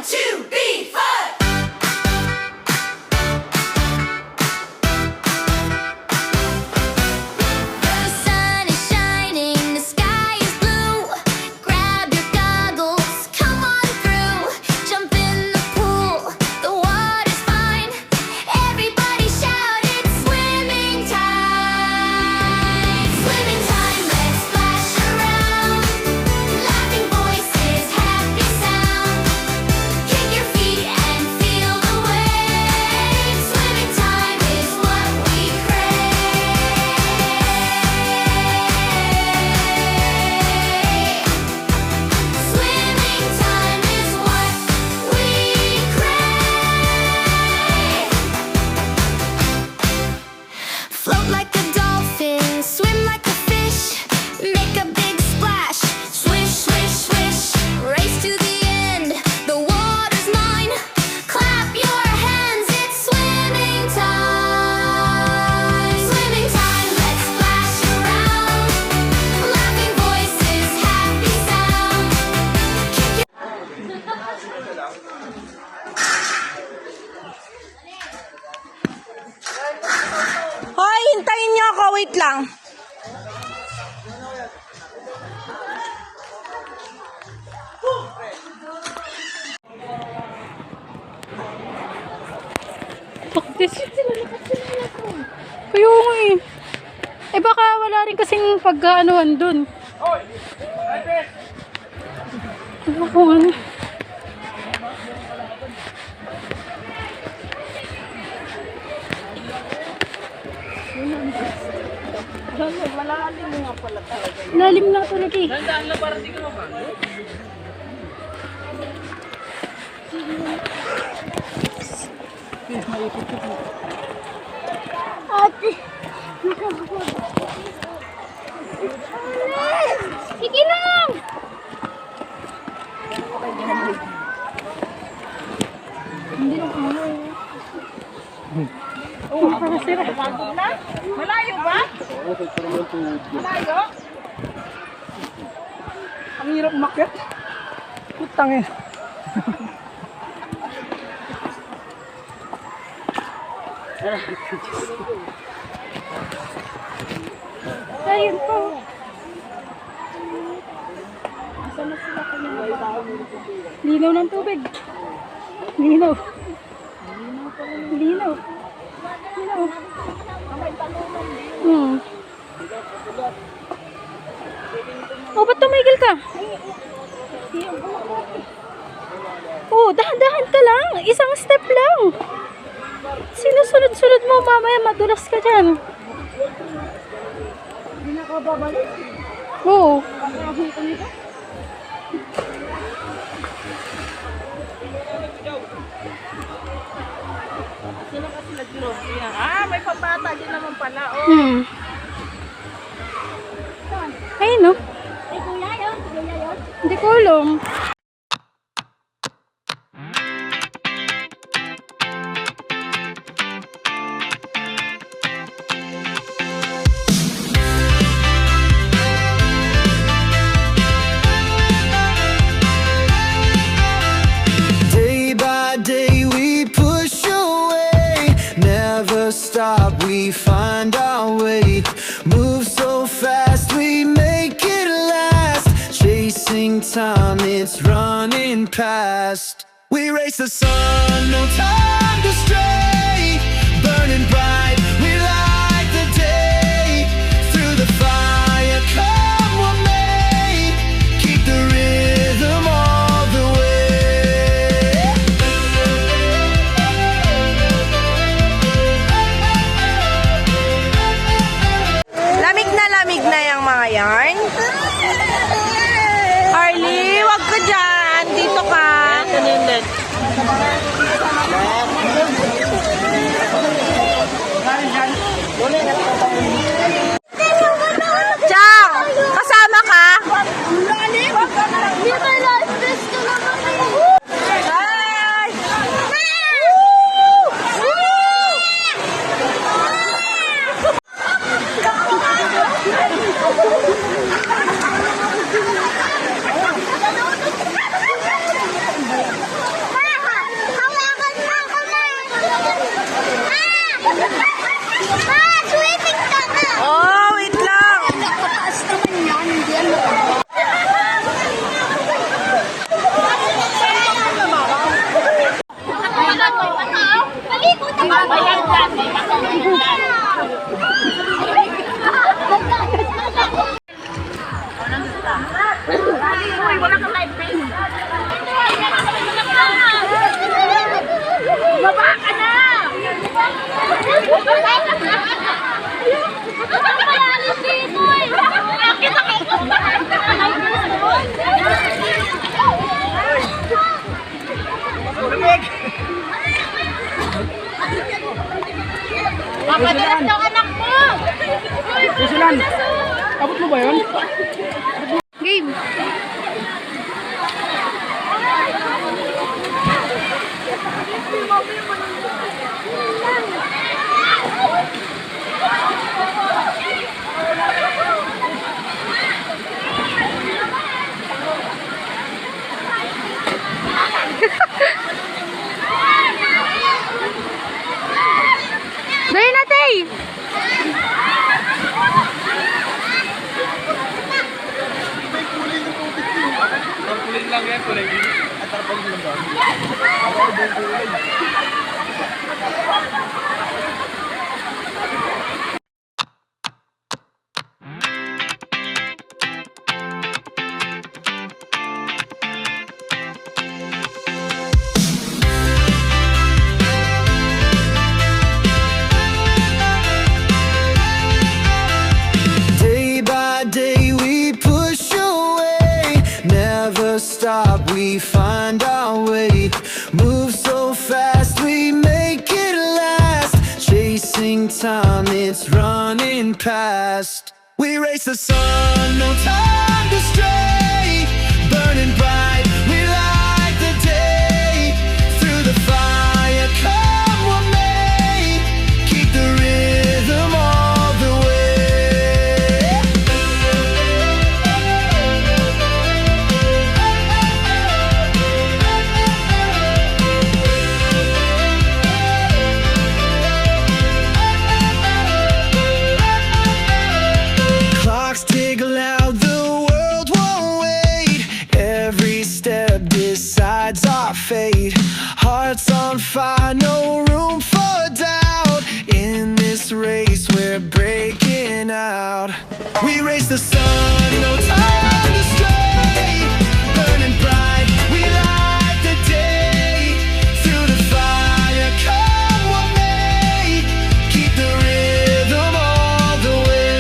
to be fun. The sun is shining, the sky is blue. Grab your goggles, come on through. Jump in the pool, the water's fine. Everybody shout, it's swimming time. Swimming time, let's splash around. Laughing voices, happy sound. Kick your feet and feel the waves. Swimming time is what we crave. Swimming time is what we crave. Float like a dolphin, swim like a fish, make a big splash, swish, swish, swish, race to the end, the water's mine, clap your hands, it's swimming time. Swimming time, let's splash around, laughing voices, happy sound. Kick your Hoy, hintayin niyo ako. Wait lang. Bakit sila nakatulala ko? Kaya nga eh. Eh baka wala rin kasing pag-aanoan dun. Ano ko ano? Malalim nga pala talaga. Lalim na talaga eh. Nandaan na para di ka mabang. Ate! Sige lang! Hindi lang ako. Oh, para sira. Malayo ba? Malayo? Ang hirap umakyat. Putang eh. Ayun po. Linaw ng tubig. Linaw. Linaw. Linaw. Oh, ba't tumigil ka? Oh, dahan-dahan ka lang. Isang step lang. Sinusunod-sunod mo, mamaya madulas ka dyan. Hindi na ka babalik? Oo. Sino kasi nag-load niya? Ah, may pambata din naman pala. Oh. Ayun, no? Hindi ko alam. Day by day we push away, never stop, we find our way. Move so fast, we make it last. Chasing time, it's running past. We race the sun, no time to stray. Burning bright, we light the day. Through the fire, come what may. Keep the rhythm all the way. Lamig na yung mga yarn. Harley, wag ka dyan. Dito ka. Chang, kasama ka? Hi! Madalas daw anak mo! Susulan. Abot mo ba yun? Game. Dali na, Tay! Kulin lang yan, kulin. At tarpag mo lang ba? Day by day we push away, never stop, we find our way. Move so fast, we make it last. Chasing time, it's running past. We race the sun, no time to stray. Burning bright, we light the day. Through the fire, come what may. Keep the rhythm all the way. Clocks tick loud, the world won't wait. Every step decides our fate. Hearts on fire, no room for doubt. In this race, we're breaking out. We race the sun, no time to stray. Burning bright, we light the day. Through the fire, come what may. Keep the rhythm all the way.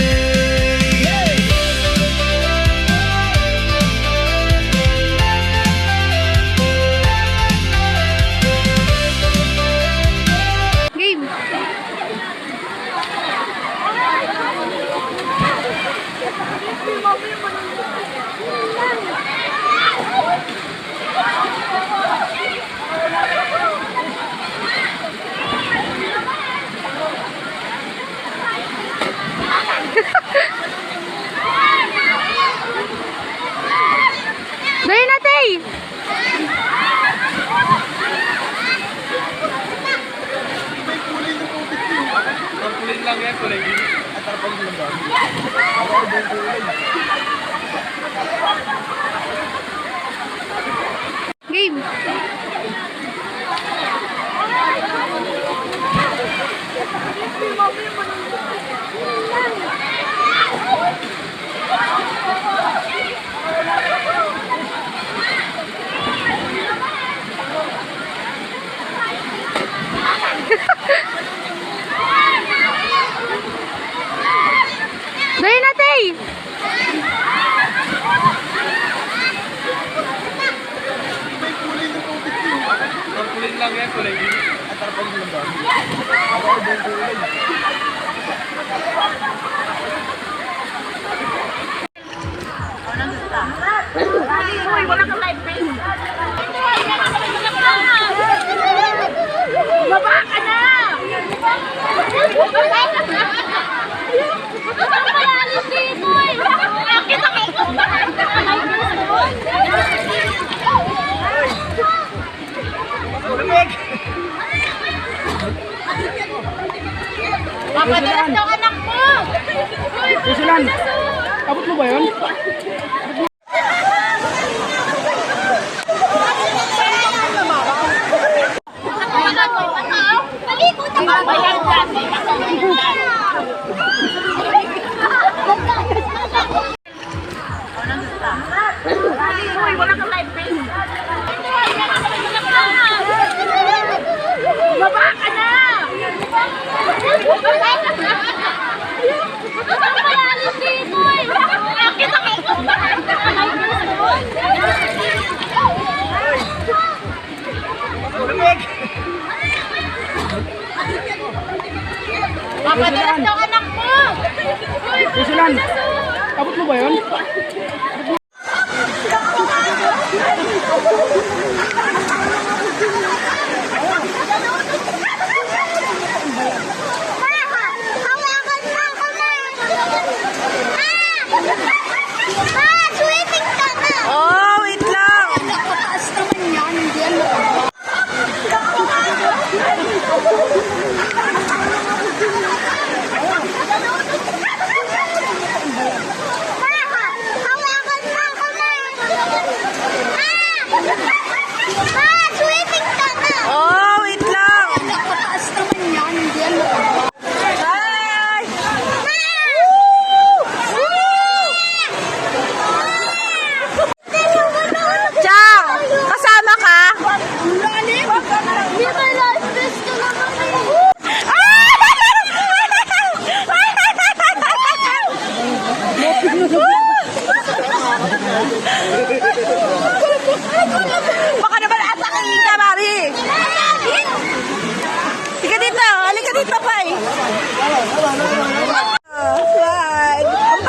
Game. Dali na, Tay! Kulin lang yan, kulin. At tarpag mo lang ba? Game. Dali na, Tay! Kulin lang yan, kulin. At tarpag mo lang ba? Uy, wala kang live face. Baba ka na! Alis dito eh! Bakit ako? Madalas daw anak mo! Susulan. Abot mo ba yun? Maligo na ba? Bayan dyan! Uy, wala kang live face. Baba ka na! Alis dito eh! Bakit ako? Halika dito, Pai. Slide. Ang